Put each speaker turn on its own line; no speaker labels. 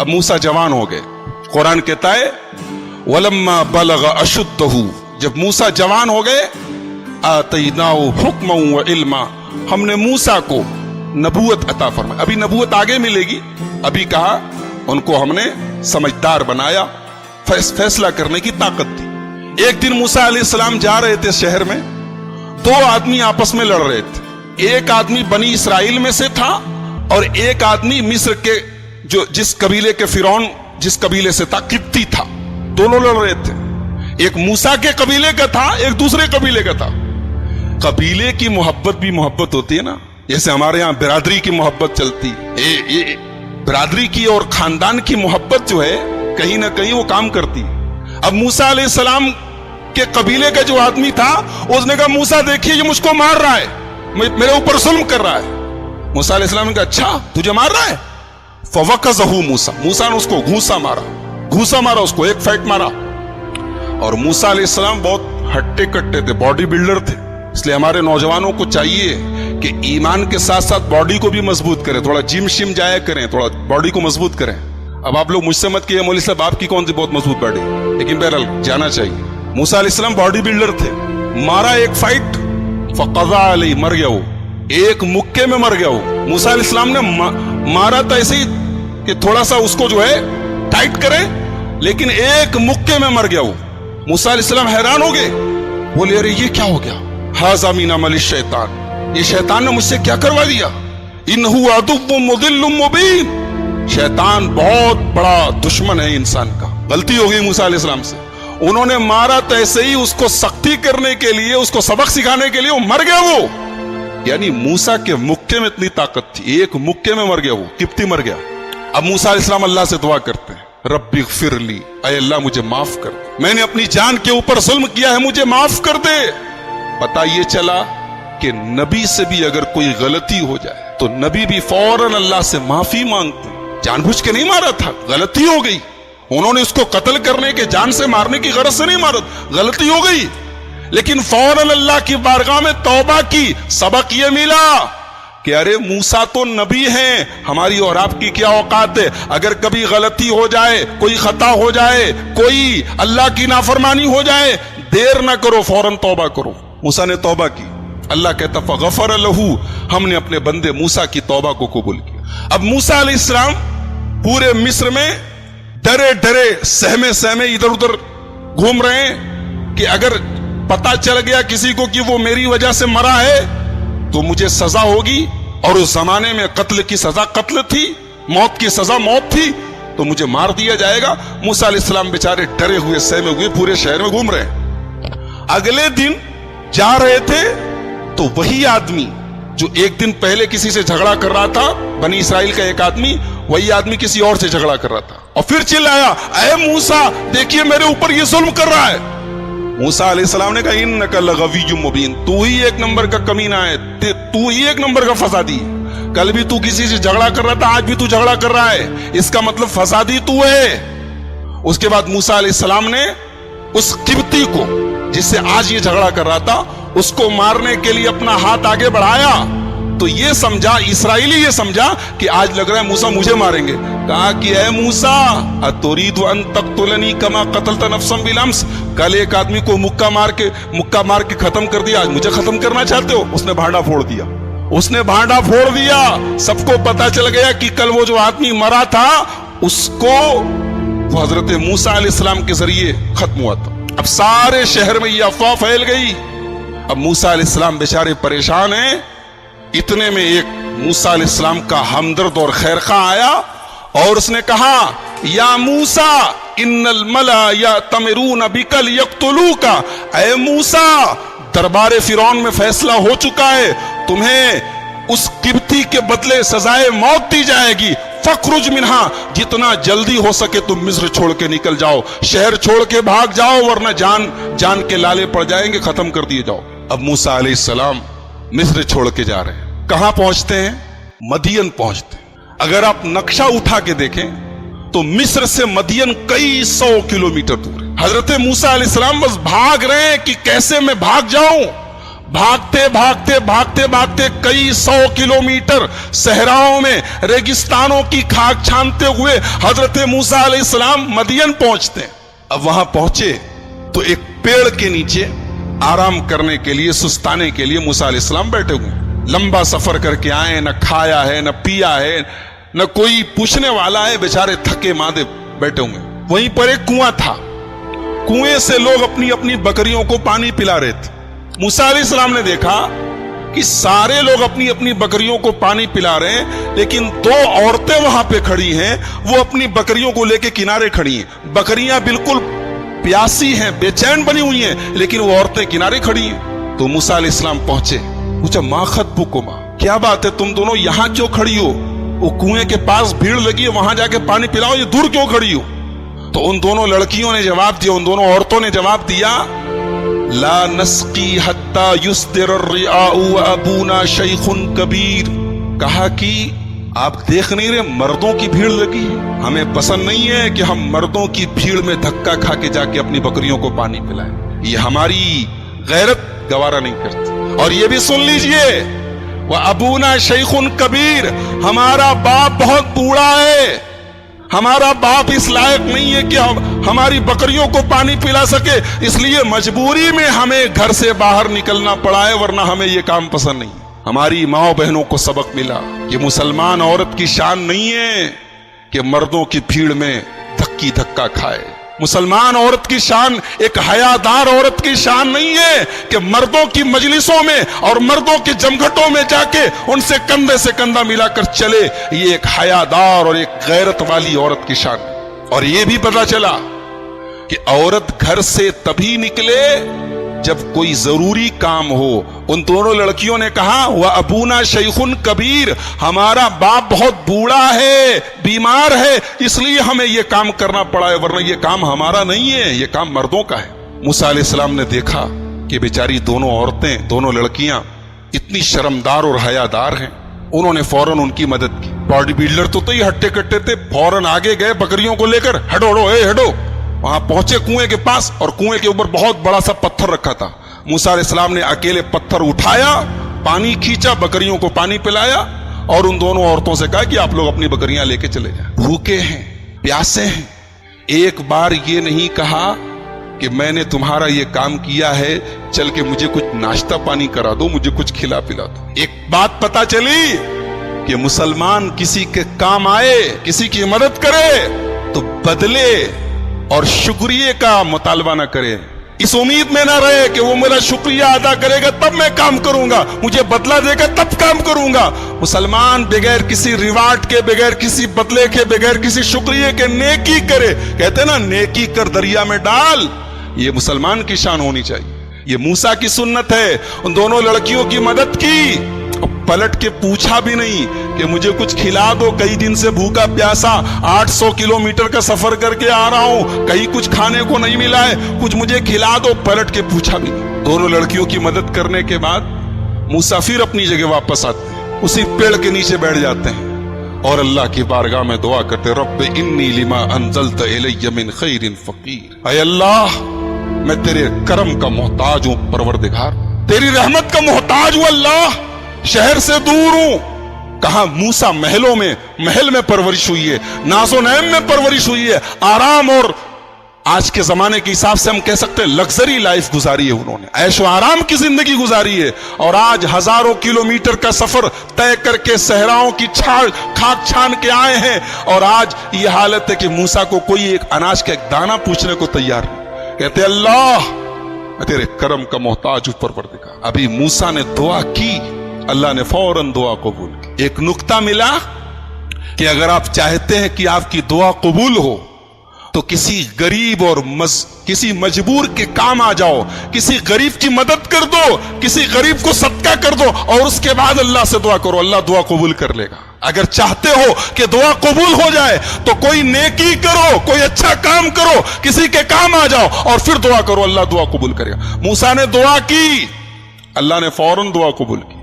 اب موسیٰ جوان ہو گئے. قرآن کہتا ہے وَلَمَّا بَلَغَ أَشُدَّهُ, جب موسیٰ جوان ہو گئے, آتَيْنَاهُ حُكْمًا وَعِلْمًا, ہم نے موسیٰ کو نبوت عطا فرمائی. ابھی نبوت آگے ملے گی, ابھی کہا ان کو ہم نے سمجھدار بنایا, فیصلہ کرنے کی طاقت دی. ایک دن موسیٰ علیہ السلام جا رہے تھے شہر میں, دو آدمی آپس میں لڑ رہے تھے. ایک آدمی بنی اسرائیل میں سے تھا اور ایک آدمی مصر کے جس قبیلے کے فرعون جس قبیلے سے تھا, قبطی تھا. دونوں لڑ رہے تھے. ایک موسیٰ کے قبیلے کا تھا, ایک دوسرے قبیلے کا تھا. قبیلے کی محبت بھی محبت ہوتی ہے نا, جیسے ہمارے یہاں برادری کی محبت چلتی. برادری کی اور خاندان کی محبت جو ہے کہیں نہ کہیں وہ کام کرتی. اب موسیٰ علیہ السلام کے قبیلے کا جو آدمی تھا, اس نے کہا موسیٰ دیکھیے یہ مجھ کو مار رہا ہے, میرے اوپر ظلم کر رہا ہے. موسیٰ علیہ السلام نے کہا اچھا تجھے مار رہا ہے. فوقظہ موسیٰ, موسیٰ نے اس کو گھوسا مارا, اس کو ایک فائٹ مارا. اور موسیٰ علیہ السلام بہت ہٹے کٹے تھے, باڈی بلڈر تھے. اس لیے ہمارے نوجوانوں کو چاہیے کہ ایمان کے ساتھ ساتھ باڈی کو بھی مضبوط کریں, تھوڑا جم شم جایا کریں, تھوڑا باڈی کو مضبوط کریں. اب آپ لوگ مجھ سے مت کہیے مولوی صاحب آپ کی کون سی بہت مضبوط باڈی, لیکن بہرحال جانا چاہیے. موسیٰ علیہ السلام باڈی بلڈر تھے. مارا ایک فائٹ, فقضى علیہ, مر گیا وہ, ایک مکے میں مر گیا وہ. موسیٰ علیہ السلام نے مارا تھا ایسے ہی کہ تھوڑا سا اس کو جو ہے ٹائٹ کرے, لیکن ایک مکے میں مر گیا وہ. موسیٰ علیہ السلام حیران ہو گئے, بولے ارے یہ کیا ہو گیا, ھذا من عمل الشیطان, یہ شیطان نے مجھ سے کیا کروا دیا. انہ عدو مضل مبین, شیطان بہت بڑا دشمن ہے انسان کا. غلطی ہو گئی موسیٰ علیہ السلام سے, انہوں نے مارا تو ایسے ہی اس کو سختی کرنے کے لیے, اس کو سبق سکھانے کے لیے, وہ مر گیا وہ. یعنی موسیٰ کے مکے میں اتنی طاقت تھی, ایک مکے میں مر گیا وہ, قبطی مر گیا. اب موسیٰ علیہ السلام اللہ سے دعا کرتے ہیں, رب اغفر لی, اے اللہ مجھے معاف کر دے, میں نے اپنی جان کے اوپر ظلم کیا ہے, مجھے معاف کر دے. پتہ یہ چلا کہ نبی سے بھی اگر کوئی غلطی ہو جائے تو نبی بھی فوراً اللہ سے معافی مانگتے. جان بوجھ کے نہیں مارا تھا, غلطی ہو گئی. انہوں نے اس کو قتل کرنے کے, جان سے مارنے کی غرض سے نہیں مارا, غلطی ہو گئی, لیکن فوراً اللہ کی بارگاہ میں توبہ کی. سبق یہ ملا کہ ارے موسیٰ تو نبی ہیں, ہماری اور آپ کی کیا اوقات ہے. اگر کبھی غلطی ہو جائے, کوئی خطا ہو جائے, کوئی اللہ کی نافرمانی ہو جائے, دیر نہ کرو, فوراً توبہ کرو. موسیٰ نے توبہ کی. اللہ کہتا فغفر لہو, ہم نے اپنے بندے موسیٰ کی توبہ کو قبول کیا. اب موسیٰ علیہ السلام پورے مصر میں ڈرے ڈرے سہمے ادھر ادھر گھوم رہے ہیں کہ اگر پتا چل گیا کسی کو کہ وہ میری وجہ سے مرا ہے تو مجھے سزا ہوگی. اور اس زمانے میں قتل کی سزا قتل تھی, موت کی سزا موت تھی, تو مجھے مار دیا جائے گا. موسیٰ علیہ السلام بیچارے ڈرے ہوئے سہمے ہوئے پورے شہر میں گھوم رہے ہیں. اگلے دن جا رہے تھے تو وہی آدمی جو ایک دن پہلے کسی سے جھگڑا کر رہا تھا, بنی اسرائیل کا ایک آدمی, وہی آدمی کسی اور سے جھگڑا کر رہا تھا, اور پھر چلایا اے موسیٰ دیکھیے میرے اوپر یہ ظلم کر رہا ہے. موسیٰ علیہ السلام نے کہا انک لغوی مبین, تو ہی ایک نمبر کا کمینہ ہے, تو ہی ایک نمبر کا فسادی. کل بھی تو کسی سے جھگڑا کر رہا تھا, آج بھی تو جھگڑا کر رہا ہے, اس کا مطلب فسادی تو ہے. اس کے بعد موسیٰ علیہ السلام نے اس قبطی کو جس سے آج یہ جھگڑا کر رہا تھا, اس کو مارنے کے لیے اپنا ہاتھ آگے بڑھایا تو یہ سمجھا, اسرائیلی یہ سمجھا کہ آج لگ رہا ہے موسیٰ مجھے ماریں گے. کہا کہ اے موسیٰ اتريد ان تقتلنی کما قتلت نفسا بالامس, کل ایک آدمی کو مکہ مار کے ختم کر دیا, آج مجھے ختم کرنا چاہتے ہو. اس نے بھانڈا پھوڑ دیا. سب کو پتا چل گیا کہ کل وہ جو آدمی مرا تھا اس کو وہ حضرت موسیٰ علیہ السلام کے ذریعے ختم ہوا تھا. اب سارے شہر میں یہ افواہ پھیل گئی. اب موسیٰ علیہ السلام بیچارے پریشان ہیں. اتنے میں ایک موسیٰ علیہ السلام کا ہمدرد اور خیرخواہ آیا اور اس نے کہا یا موسیٰ ان الملا یأتمرون بک لیقتلوک, اے موسیٰ دربار فرعون میں فیصلہ ہو چکا ہے, تمہیں اس قبطی کے بدلے سزائے موت دی جائے گی. فخرج منہا, جتنا جلدی ہو سکے تم مصر چھوڑ کے نکل جاؤ, شہر چھوڑ کے بھاگ جاؤ, ورنہ جان کے لالے پڑ جائیں گے, ختم کر دیے جاؤ. اب موسیٰ علیہ السلام مصر چھوڑ کے جا رہے ہیں. کہاں پہنچتے ہیں؟ مدین پہنچتے ہیں. اگر آپ نقشہ اٹھا کے دیکھیں تو مصر سے مدین کئی 100 کلومیٹر دور ہے. حضرت موسیٰ علیہ السلام بس بھاگ رہے ہیں کہ کیسے میں بھاگ جاؤں. भागते भागते भागते भागते कई 100 किलोमीटर सहराओं में रेगिस्तानों की खाक छानते हुए हजरत मूसा अलैहिस्सलाम मदियन पहुंचते हैं। अब वहां पहुंचे तो एक पेड़ के नीचे आराम करने के लिए, सुस्ताने के लिए मूसा अलैहिस्सलाम बैठे हुए। लंबा सफर करके आए, न खाया है न पिया है, न कोई पूछने वाला है, बेचारे थके मादे बैठे हुए। वहीं पर एक कुआं था, कुएं से लोग अपनी अपनी बकरियों को पानी पिला रहे थे। मूसा अलैहिस्सलाम ने देखा कि सारे लोग अपनी अपनी बकरियों को पानी पिला रहे हैं, लेकिन 2 औरतें वहां पे खड़ी हैं, वो अपनी बकरियों को लेके किनारे खड़ी हैं। बकरियां बिल्कुल प्यासी हैं, बेचैन बनी हुई हैं, लेकिन वो औरतें किनारे खड़ी हैं। तो मूसा अलैहिस्सलाम पहुंचे, पूछा मा खतबुकुमा, क्या बात है, तुम दोनों यहां क्यों खड़ी हो? वो कुएं के पास भीड़ लगी है, वहां जाके पानी पिलाओ, ये दूर क्यों खड़ी हो? तो उन दोनों लड़कियों ने जवाब दिया, उन दोनों औरतों ने जवाब दिया, ला नस्की हत्ता युस्दिर अर्रिआउ व अबूना शैखुन कबीर। कहा कि आप देख नहीं रहे मर्दों की भीड़ लगी है, हमें पसंद नहीं है कि हम मर्दों की भीड़ में धक्का खा के जाके अपनी बकरियों को पानी पिलाएं, ये हमारी गैरत गवारा नहीं करती। और ये भी सुन लीजिए, वह अबूना शैखुन कबीर, हमारा बाप बहुत बूढ़ा है, हमारा बाप इस लायक नहीं है कि हमारी बकरियों को पानी पिला सके, इसलिए मजबूरी में हमें घर से बाहर निकलना पड़ा है, वरना हमें यह काम पसंद नहीं। हमारी माओ बहनों को सबक मिला कि मुसलमान औरत की शान नहीं है कि मर्दों की भीड़ में धक्की धक्का खाए। मुसलमान औरत की शान, एक हयादार औरत की शान नहीं है कि मर्दों की मजलिसों में और मर्दों के जमघटों में जाके उनसे कंधे से कंधा मिलाकर चले। ये एक हयादार और एक गैरत वाली औरत की शान। और ये भी पता चला कि औरत घर से तभी निकले जब कोई जरूरी काम हो। उन दोनों लड़कियों ने कहा, वह अबूना शैखुन कबीर, हमारा बाप बहुत बूढ़ा है, बीमार है, इसलिए हमें यह काम करना पड़ा है, वरना यह काम हमारा नहीं है, यह काम मर्दों का है। मूसा अलैहिस्सलाम ने देखा कि बेचारी दोनों औरतें, दोनों लड़कियां इतनी शर्मदार और हयादार हैं, उन्होंने फौरन उनकी मदद की। बॉडी बिल्डर तो ही हट्टे कट्टे थे, फौरन आगे गए बकरियों को लेकर, हटो हटो। वहां पहुंचे कुएं के पास, और कुएं के ऊपर बहुत बड़ा सा पत्थर रखा था। मूसा अलैहिस्सलाम ने अकेले पत्थर उठाया, पानी खींचा, बकरियों को पानी पिलाया, और उन दोनों औरतों से कहा कि आप लोग अपनी बकरियां लेके चले जाएं, भूखे हैं, प्यासे हैं। एक बार ये नहीं कहा कि मैंने तुम्हारा ये काम किया है, चल के मुझे कुछ नाश्ता पानी करा दो, मुझे कुछ खिला पिला दो। एक बात पता चली कि मुसलमान किसी के काम आए, किसी की मदद करे तो बदले और शुक्रिया का मुतालबा ना करे, इस उम्मीद में ना रहे कि वो मेरा शुक्रिया अदा करेगा तब मैं काम करूंगा, मुझे बदला देगा तब काम करूंगा। मुसलमान बगैर किसी रिवार्ड के, बगैर किसी बदले के, बगैर किसी शुक्रिया के नेकी करे। कहते ना, नेकी कर दरिया में डाल, ये मुसलमान की शान होनी चाहिए। ये मूसा की सुन्नत है। उन दोनों लड़कियों की मदद की, पलट के पूछा भी नहीं कि मुझे कुछ खिला दो, कई दिन से भूखा प्यासा 800 किलोमीटर का सफर करके आ रहा हूं, कहीं कुछ खाने को नहीं मिला है, कुछ मुझे खिला दो, पलट के पूछा भी नहीं। दोनों लड़कियों की मदद करने के बाद मूसा फिर अपनी जगह वापस आते हैं, उसी पेड़ के नीचे बैठ जाते हैं और अल्लाह की बारगाह में दुआ करते, रब्बे इन्नी लिमा अंज़लत इलैया मिन खैरिन फकीर। ऐ अल्लाह, मैं तेरे करम का मोहताज हूं परवरदिगार, तेरी रहमत का मोहताज हूं अल्लाह, शहर से दूर हूं। कहा मूसा महलों में, महल में परवरिश हुई है, नाज़ो नैम में परवरिश हुई है, आराम और आज के जमाने के हिसाब से हम कह सकते हैं लग्जरी लाइफ गुजारी है उन्होंने, ऐशो आराम की जिंदगी गुजारी है। और आज हजारों किलोमीटर का सफर तय करके सहराओं की खाक छान के आए हैं, और आज ये हालत है कि मूसा को कोई एक अनाज का एक दाना पूछने को तैयार नहीं। कहते अल्लाह, मैं तेरे करम का मोहताज हूं परवरदिगार। अभी मूसा ने दुआ की, अल्लाह ने फौरन दुआ कबूल की। एक नुक्ता मिला कि अगर आप चाहते हैं कि आपकी दुआ कबूल हो तो किसी गरीब और किसी मजबूर के काम आ जाओ, किसी गरीब की मदद कर दो, किसी गरीब को सदका कर दो, और उसके बाद अल्लाह से दुआ करो, अल्लाह दुआ कबूल कर लेगा। अगर चाहते हो कि दुआ कबूल हो जाए तो कोई नेकी करो, कोई अच्छा काम करो, किसी के काम आ जाओ और फिर दुआ करो, अल्लाह दुआ कबूल करेगा। मूसा ने दुआ की, अल्लाह ने फौरन दुआ कबूल की।